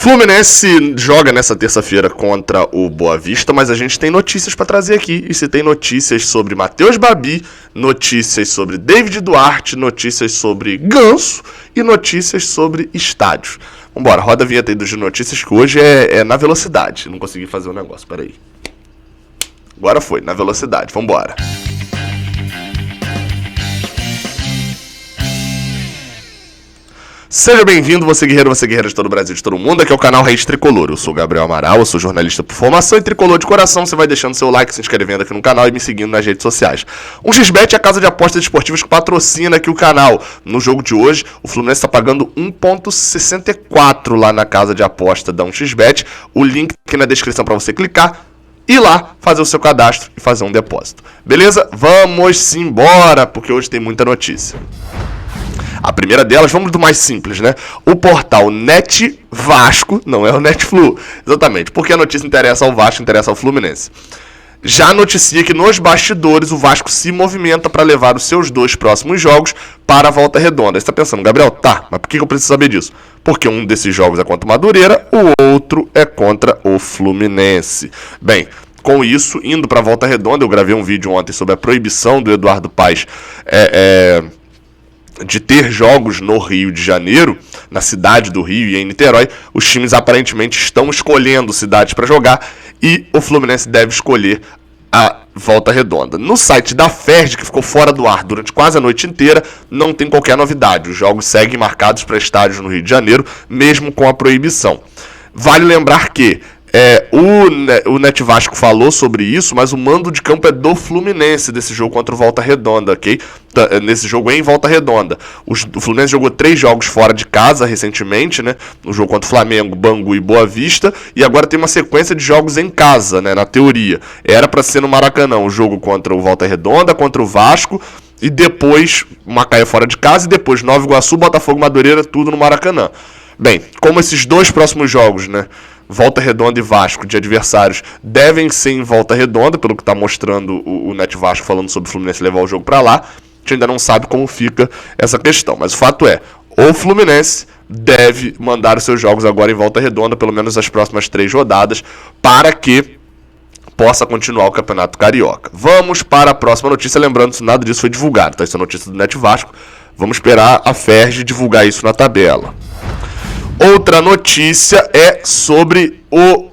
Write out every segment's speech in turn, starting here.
Fluminense joga nessa terça-feira contra o Boa Vista, mas a gente tem notícias para trazer aqui. E se tem notícias sobre Matheus Babi, notícias sobre David Duarte, notícias sobre Ganso e notícias sobre estádios. Vambora, roda a vinheta aí dos notícias que hoje é na velocidade. Não consegui fazer o negócio, peraí. Agora foi, na velocidade, vambora. Seja bem-vindo, você guerreiro de todo o Brasil, de todo o mundo. Aqui é o canal Raiz Tricolor. Eu sou o Gabriel Amaral, eu sou jornalista por formação e tricolor de coração. Você vai deixando seu like, se inscrevendo aqui no canal e me seguindo nas redes sociais. 1xBet é a casa de apostas esportivas que patrocina aqui o canal. No jogo de hoje, o Fluminense está pagando 1,64 lá na casa de aposta da 1xBet. O link aqui na descrição para você clicar, ir lá, fazer o seu cadastro e fazer um depósito. Beleza? Vamos embora, porque hoje tem muita notícia. A primeira delas, vamos do mais simples, né? O portal Net Vasco, não é o Netflu, exatamente, porque a notícia interessa ao Vasco, interessa ao Fluminense. Já noticia que nos bastidores o Vasco se movimenta para levar os seus 2 próximos jogos para a Volta Redonda. Você está pensando, Gabriel, tá, mas por que eu preciso saber disso? Porque um desses jogos é contra o Madureira, o outro é contra o Fluminense. Bem, com isso, indo para a Volta Redonda, eu gravei um vídeo ontem sobre a proibição do Eduardo Paes de ter jogos no Rio de Janeiro, na cidade do Rio e em Niterói. Os times aparentemente estão escolhendo cidades para jogar e o Fluminense deve escolher a Volta Redonda. No site da FERJ, que ficou fora do ar durante quase a noite inteira, não tem qualquer novidade. Os jogos seguem marcados para estádios no Rio de Janeiro, mesmo com a proibição. Vale lembrar que o Net Vasco falou sobre isso, mas o mando de campo é do Fluminense desse jogo contra o Volta Redonda, ok? Nesse jogo em Volta Redonda. O Fluminense jogou 3 jogos fora de casa recentemente, né? No jogo contra o Flamengo, Bangu e Boa Vista. E agora tem uma sequência de jogos em casa, né? Na teoria. Era para ser no Maracanã o jogo contra o Volta Redonda, contra o Vasco. E depois Macaé fora de casa. E depois Nova Iguaçu, Botafogo, Madureira, tudo no Maracanã. Bem, como esses 2 próximos jogos, né? Volta Redonda e Vasco, de adversários, devem ser em Volta Redonda, pelo que está mostrando o Net Vasco falando sobre o Fluminense levar o jogo para lá. A gente ainda não sabe como fica essa questão, mas o fato é, o Fluminense deve mandar os seus jogos agora em Volta Redonda, pelo menos as próximas 3 rodadas, para que possa continuar o Campeonato Carioca. Vamos para a próxima notícia, lembrando que nada disso foi divulgado, tá? Isso é notícia do Net Vasco, vamos esperar a FERJ divulgar isso na tabela. Outra notícia é sobre o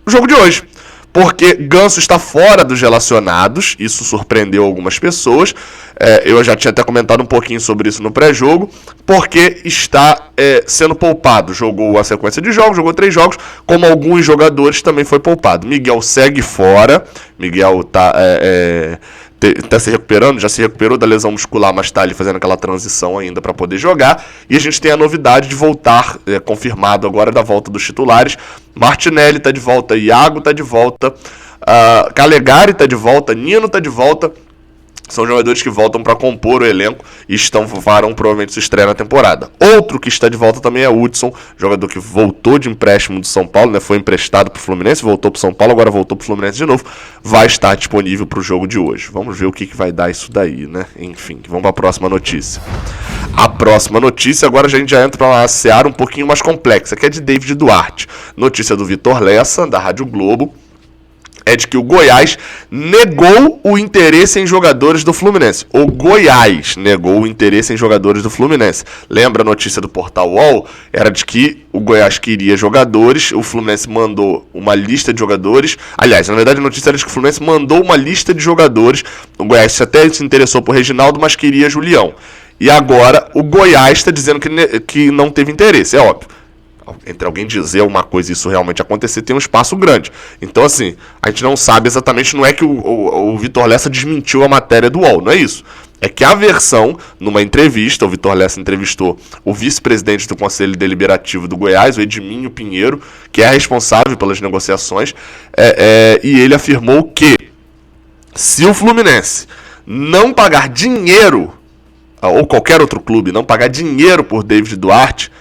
jogo de hoje, porque Ganso está fora dos relacionados, isso surpreendeu algumas pessoas, eu já tinha até comentado um pouquinho sobre isso no pré-jogo, porque está sendo poupado, jogou a sequência de jogos, jogou 3 jogos, como alguns jogadores também foi poupado. Miguel segue fora, Miguel tá se recuperando, já se recuperou da lesão muscular, mas está ali fazendo aquela transição ainda para poder jogar. E a gente tem a novidade de voltar, confirmado agora, da volta dos titulares. Martinelli está de volta, Iago está de volta, Calegari está de volta, Nino está de volta. São jogadores que voltam para compor o elenco e farão provavelmente sua estreia na temporada. Outro que está de volta também é o Hudson, jogador que voltou de empréstimo do São Paulo, né? Foi emprestado para o Fluminense, voltou para o São Paulo, agora voltou para o Fluminense de novo. Vai estar disponível para o jogo de hoje. Vamos ver o que vai dar isso daí, né? Enfim, vamos para a próxima notícia. A próxima notícia, agora a gente já entra para uma seara um pouquinho mais complexa, que é de David Duarte. Notícia do Vitor Lessa, da Rádio Globo. É de que o Goiás negou o interesse em jogadores do Fluminense. O Goiás negou o interesse em jogadores do Fluminense. Lembra a notícia do Portal UOL? Era de que o Goiás queria jogadores, o Fluminense mandou uma lista de jogadores. Aliás, na verdade a notícia era de que o Fluminense mandou uma lista de jogadores. O Goiás até se interessou por Reginaldo, mas queria Julião. E agora o Goiás está dizendo que não teve interesse, é óbvio. Entre alguém dizer uma coisa e isso realmente acontecer, tem um espaço grande. Então, assim, a gente não sabe exatamente, não é que o Vitor Lessa desmentiu a matéria do UOL, não é isso. É que a versão, numa entrevista, o Vitor Lessa entrevistou o vice-presidente do Conselho Deliberativo do Goiás, o Edminho Pinheiro, que é responsável pelas negociações, e ele afirmou que se o Fluminense não pagar dinheiro, ou qualquer outro clube não pagar dinheiro por David Duarte,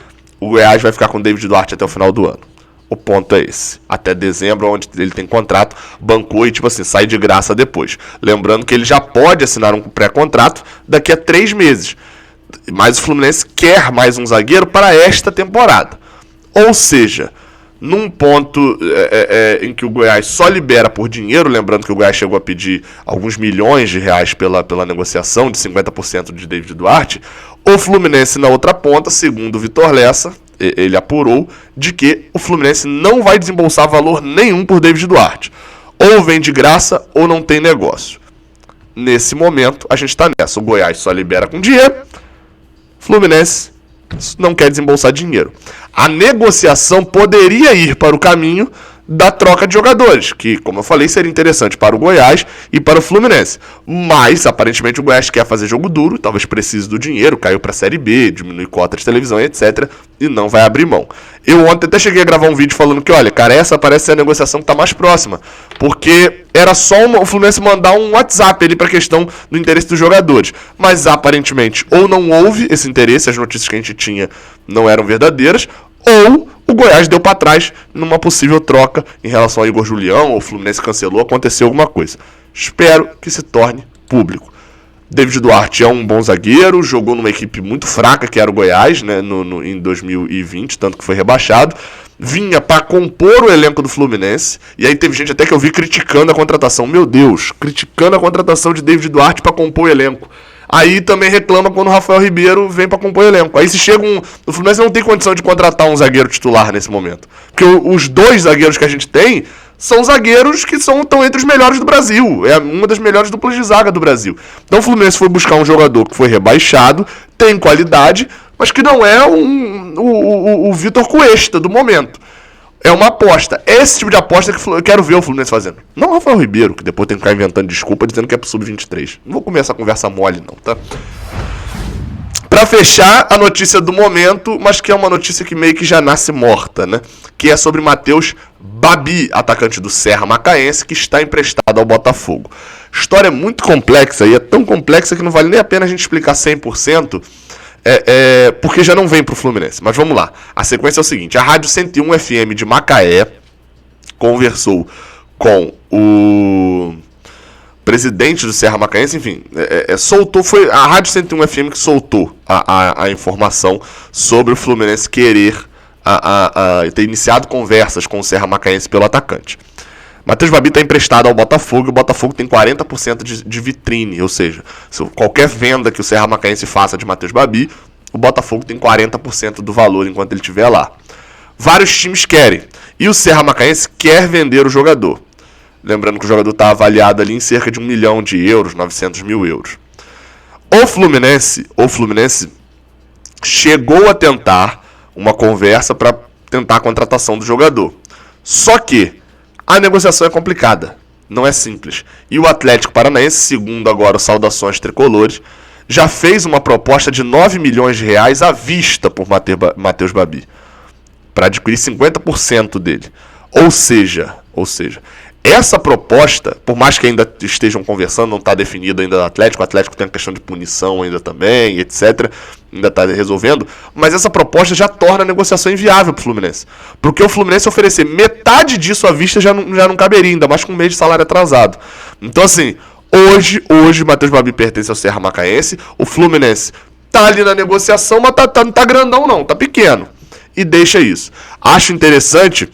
o Goiás vai ficar com o David Duarte até o final do ano. O ponto é esse. Até dezembro, onde ele tem contrato, bancou e, tipo assim, sai de graça depois. Lembrando que ele já pode assinar um pré-contrato daqui a 3 meses. Mas o Fluminense quer mais um zagueiro para esta temporada. Ou seja, num ponto em que o Goiás só libera por dinheiro, lembrando que o Goiás chegou a pedir alguns milhões de reais pela negociação de 50% de David Duarte, o Fluminense na outra ponta, segundo o Vitor Lessa, ele apurou de que o Fluminense não vai desembolsar valor nenhum por David Duarte. Ou vem de graça ou não tem negócio. Nesse momento, a gente está nessa. O Goiás só libera com dinheiro, Fluminense não quer desembolsar dinheiro. A negociação poderia ir para o caminho da troca de jogadores, que, como eu falei, seria interessante para o Goiás e para o Fluminense. Mas, aparentemente, o Goiás quer fazer jogo duro, talvez precise do dinheiro, caiu para a Série B, diminui cota de televisão, etc. E não vai abrir mão. Eu ontem até cheguei a gravar um vídeo falando que, olha, cara, essa parece ser a negociação que está mais próxima. Porque era só o Fluminense mandar um WhatsApp ali para a questão do interesse dos jogadores. Mas, aparentemente, ou não houve esse interesse, as notícias que a gente tinha não eram verdadeiras, ou o Goiás deu para trás numa possível troca em relação ao Igor Julião, ou o Fluminense cancelou, aconteceu alguma coisa. Espero que se torne público. David Duarte é um bom zagueiro, jogou numa equipe muito fraca, que era o Goiás, né, em 2020, tanto que foi rebaixado. Vinha para compor o elenco do Fluminense, e aí teve gente até que eu vi criticando a contratação. Meu Deus, criticando a contratação de David Duarte para compor o elenco. Aí também reclama quando o Rafael Ribeiro vem para compor o elenco. Aí se chega o Fluminense não tem condição de contratar um zagueiro titular nesse momento. Porque os dois zagueiros que a gente tem são zagueiros que estão entre os melhores do Brasil. É uma das melhores duplas de zaga do Brasil. Então o Fluminense foi buscar um jogador que foi rebaixado, tem qualidade, mas que não é o Vitor Cuesta do momento. É uma aposta. É esse tipo de aposta que eu quero ver o Fluminense fazendo. Não o Rafael Ribeiro, que depois tem que ficar inventando desculpa dizendo que é pro Sub-23. Não vou começar a conversa mole não, tá? Pra fechar, a notícia do momento, mas que é uma notícia que meio que já nasce morta, né? Que é sobre Matheus Babi, atacante do Serra Macaense, que está emprestado ao Botafogo. História é muito complexa, e é tão complexa que não vale nem a pena a gente explicar 100%, porque já não vem pro Fluminense. Mas vamos lá. A sequência é o seguinte: a Rádio 101 FM de Macaé conversou com o presidente do Serra Macaense, enfim, foi a Rádio 101 FM que soltou a informação sobre o Fluminense querer ter iniciado conversas com o Serra Macaense pelo atacante. Matheus Babi está emprestado ao Botafogo, e o Botafogo tem 40% de vitrine, ou seja, qualquer venda que o Serra Macaense faça de Matheus Babi, o Botafogo tem 40% do valor enquanto ele estiver lá. Vários times querem, e o Serra Macaense quer vender o jogador. Lembrando que o jogador está avaliado ali em cerca de 1 milhão de euros, 900 mil euros. O Fluminense chegou a tentar uma conversa para tentar a contratação do jogador. Só que a negociação é complicada, não é simples. E o Atlético Paranaense, segundo agora os Saudações Tricolores, já fez uma proposta de 9 milhões de reais à vista por Matheus Babi, para adquirir 50% dele. Ou seja, essa proposta, por mais que ainda estejam conversando, não está definido ainda do Atlético, o Atlético tem a questão de punição ainda também, etc., ainda está resolvendo, mas essa proposta já torna a negociação inviável para o Fluminense. Porque o Fluminense oferecer metade disso à vista já não caberia, ainda mais com um mês de salário atrasado. Então, assim, hoje o Matheus Babi pertence ao Serra Macaense, o Fluminense tá ali na negociação, mas não tá grandão não, tá pequeno. E deixa isso. Acho interessante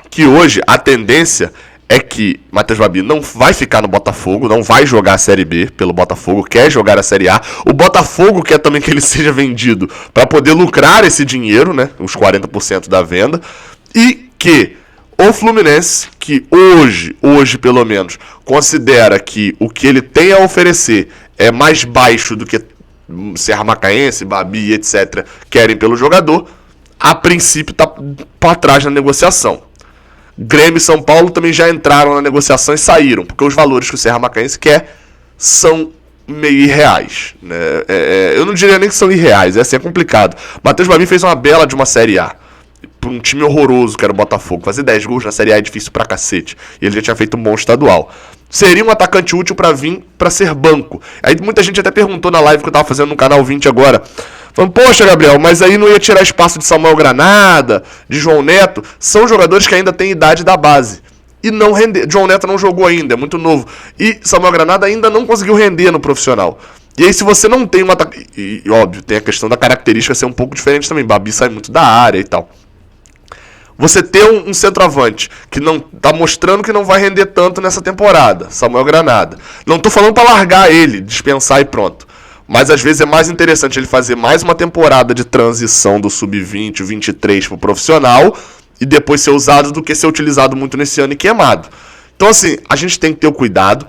que hoje a tendência é que Matheus Babi não vai ficar no Botafogo, não vai jogar a Série B pelo Botafogo, quer jogar a Série A. O Botafogo quer também que ele seja vendido para poder lucrar esse dinheiro, né, os 40% da venda, e que o Fluminense, que hoje pelo menos, considera que o que ele tem a oferecer é mais baixo do que Serra Macaense, Babi, etc., querem pelo jogador, a princípio está para trás na negociação. Grêmio e São Paulo também já entraram na negociação e saíram, porque os valores que o Serra Macaense quer são meio irreais, né? Eu não diria nem que são irreais, é complicado. Matheus Babi fez uma bela de uma Série A para um time horroroso que era o Botafogo. Fazer 10 gols na Série A é difícil pra cacete, e ele já tinha feito um bom estadual. Seria um atacante útil para vir para ser banco. Aí muita gente até perguntou na live que eu tava fazendo no canal 20 agora, falando, poxa, Gabriel, mas aí não ia tirar espaço de Samuel Granada, de João Neto? São jogadores que ainda têm idade da base e não render. João Neto não jogou ainda, é muito novo, e Samuel Granada ainda não conseguiu render no profissional. E aí, se você não tem e óbvio, tem a questão da característica ser um pouco diferente também. Babi sai muito da área e tal. Você ter um centroavante que não tá mostrando que não vai render tanto nessa temporada, Samuel Granada. Não tô falando para largar ele, dispensar e pronto. Mas às vezes é mais interessante ele fazer mais uma temporada de transição do sub-20, 23 pro profissional e depois ser usado do que ser utilizado muito nesse ano e queimado. Então assim, a gente tem que ter o cuidado.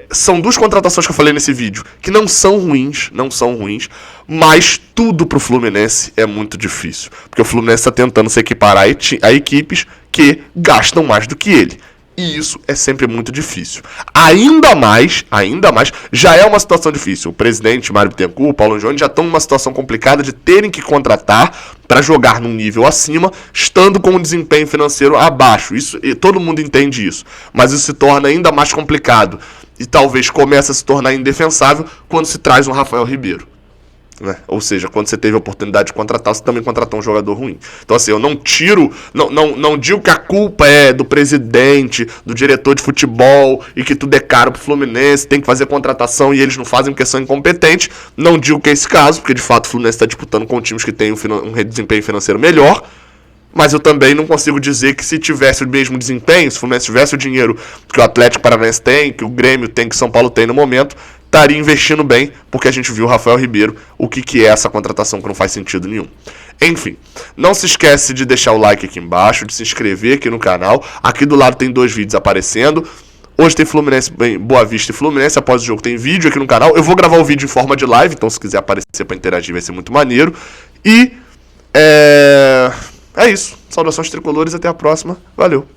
São duas contratações que eu falei nesse vídeo que não são ruins, mas tudo pro Fluminense é muito difícil, porque o Fluminense está tentando se equiparar a equipes que gastam mais do que ele, e isso é sempre muito difícil. Ainda mais, já é uma situação difícil. O presidente Mário Bittencourt, o Paulo Júnior já estão numa situação complicada de terem que contratar para jogar num nível acima, estando com um desempenho financeiro abaixo. Isso, e todo mundo entende isso. Mas isso se torna ainda mais complicado e talvez comece a se tornar indefensável quando se traz um Rafael Ribeiro. Né? Ou seja, quando você teve a oportunidade de contratar, você também contratou um jogador ruim. Então assim, eu não digo que a culpa é do presidente, do diretor de futebol e que tudo é caro pro Fluminense, tem que fazer contratação e eles não fazem porque são incompetentes. Não digo que é esse caso, porque de fato o Fluminense está disputando com times que têm um desempenho financeiro melhor. Mas eu também não consigo dizer que se tivesse o mesmo desempenho, se o Fluminense tivesse o dinheiro que o Atlético Paranaense tem, que o Grêmio tem, que o São Paulo tem no momento, estaria investindo bem, porque a gente viu o Rafael Ribeiro, o que é essa contratação que não faz sentido nenhum. Enfim, não se esquece de deixar o like aqui embaixo, de se inscrever aqui no canal. Aqui do lado tem 2 vídeos aparecendo. Hoje tem Fluminense, Boa Vista e Fluminense, após o jogo tem vídeo aqui no canal. Eu vou gravar o vídeo em forma de live, então se quiser aparecer para interagir vai ser muito maneiro. E é isso. Saudações tricolores, até a próxima. Valeu.